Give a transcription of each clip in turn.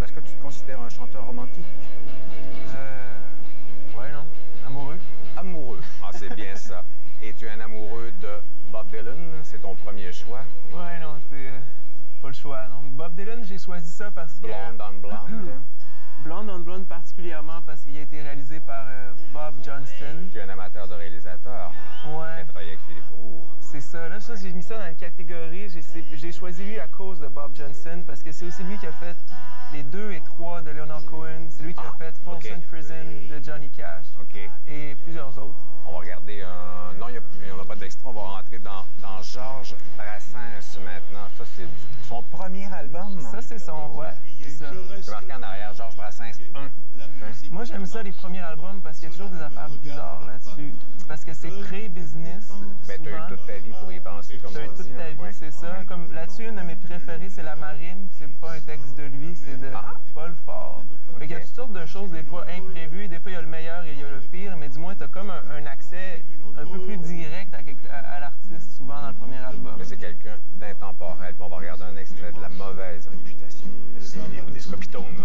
Est-ce que tu te considères un chanteur romantique? Ouais, non. Amoureux. Amoureux. Ah, c'est bien ça. Et tu es un amoureux de Bob Dylan? C'est ton premier choix? Ouais, non, c'est pas le choix. Non. Bob Dylan, j'ai choisi ça parce que... Blonde on Blonde? Blonde on Blonde particulièrement parce qu'il a été réalisé par Bob Johnston. Tu es un amateur de réalisateur. Ouais. Tu as travaillé avec Philippe Roux. C'est ça. Là, j'ai mis ça dans une catégorie. J'ai choisi lui à cause de Bob Johnston parce que c'est aussi lui qui a fait les 2 et 3 de Leonard Cohen. C'est lui qui a fait Folsom Prison de Johnny Cash. OK. Et plusieurs autres. On va regarder un... Non, on n'a pas d'extrait. On va rentrer dans Georges Brassens maintenant. Ça, c'est son premier album. Ça, c'est son... Ouais, c'est ça. C'est marqué en arrière, Georges Brassens 1. Moi, j'aime ça, les premiers albums, parce qu'il y a toujours des affaires bizarres là-dessus. Parce que c'est pré-business, Ben, tu as eu toute ta vie pour y penser, comme tu as eu on dit. toute ta vie, c'est ça. Comme là-dessus, une de mes préférées, c'est La Marine. C'est pas un texte de lui, c'est de Paul Faure. Fait qu'il y a toutes sortes de choses, des fois imprévues. Des fois, il y a le meilleur et il y a le pire. Mais du moins, tu as comme un accès un peu plus direct à l'artiste, souvent dans le premier album. Mais c'est quelqu'un d'intemporel. On va regarder un extrait de La Mauvaise Réputation. Des Scopitones.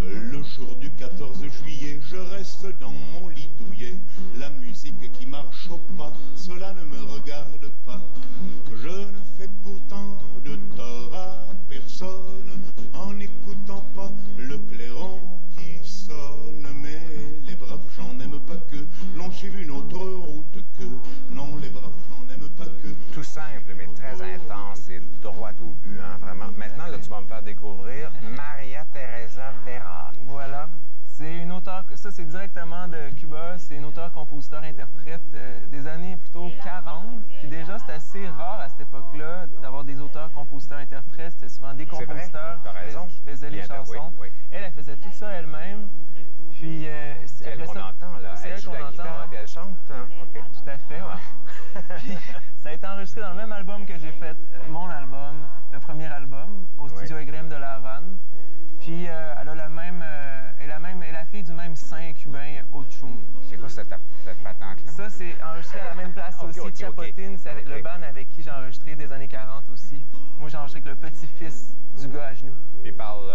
Le jour du 14 juillet, je reste dans mon lit douillet. La musique qui marche au pas, cela ne me regarde pas. Je ne fais pourtant de tort à personne en n'écoutant pas le clairon qui sonne. Mais les braves gens n'aiment pas que l'on suive une autre route que. Non, les braves gens n'aiment pas que. Tout simple, mais très intense et droit au but, hein, vraiment. Maintenant, là, tu vas me faire découvrir Maria Teresa Vera. Voilà. C'est une auteure, ça c'est directement de Cuba, c'est une auteure-compositeur-interprète des années plutôt 40. Puis déjà, c'est assez rare à cette époque-là d'avoir des auteurs-compositeurs-interprètes. C'était souvent des compositeurs qui faisaient les chansons. Oui. Elle faisait tout ça elle-même. Puis c'est elle qu'on entend, là. C'est elle qu'on entend. Guitare, puis elle chante. Hein? OK. Tout à fait, ouais. Puis ça a été enregistré dans le même album que j'ai fait, mon album, le premier album, au studio EGREM de La Havane. Puis elle a elle est la fille du même saint cubain Ochum. C'est quoi cette patente-là? Ça, c'est enregistré à la même place aussi. Chapotine, c'est le band avec qui j'ai enregistré des années 40 aussi. Moi, j'ai enregistré avec le petit-fils du gars à genoux. Puis parle,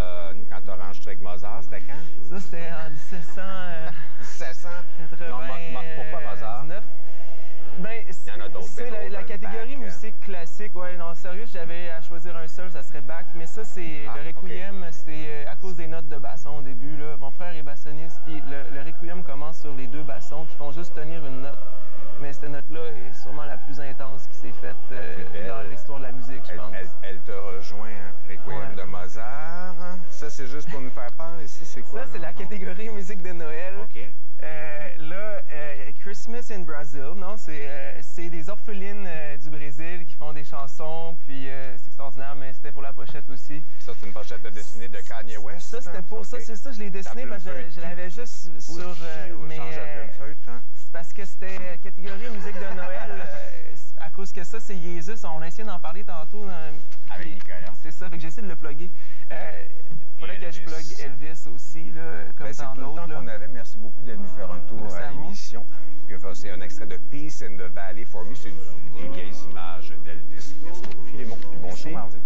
quand tu as enregistré avec Mozart, c'était quand? Ça, c'était en 1780. Pourquoi Mozart? Ben, il y en a d'autres. C'est la catégorie musique classique. Ouais, non, sérieux, j'avais à choisir un seul, ça serait Bach. Mais ça, c'est le Requiem, c'est à cause des notes de basson au début. Là. Mon frère est bassoniste, puis le Requiem commence sur les 2 bassons qui font juste tenir une note. Mais cette note-là est sûrement la plus intense qui s'est faite dans l'histoire de la musique, je pense. Elle te rejoint, Requiem de Mozart. Ça, c'est juste pour nous faire peur ici, c'est quoi? Ça, c'est la catégorie musique de Noël. OK. Christmas in Brazil, non? C'est des orphelines du Brésil qui font des chansons, puis c'est extraordinaire, mais c'était pour la pochette aussi. Ça, c'est une pochette de dessinée de Kanye West? Ça, c'était pour ça, c'est ça, je l'ai dessiné parce que je l'avais juste sur... C'est parce que c'était catégorie musique de Noël, à cause que ça, c'est Jésus. On a essayé d'en parler tantôt. Avec Nicolas. C'est ça, fait que j'ai essayé de le plugger. Il fallait que je plug Elvis aussi, là, comme tant d'autres. C'est tout le temps qu'on avait. Merci beaucoup d'être venu faire un tour à l'émission. Puis c'est un extrait de Peace in the Valley for Me. C'est des vieilles images d'Elvis. Merci beaucoup, Philémon. Bon show mardi.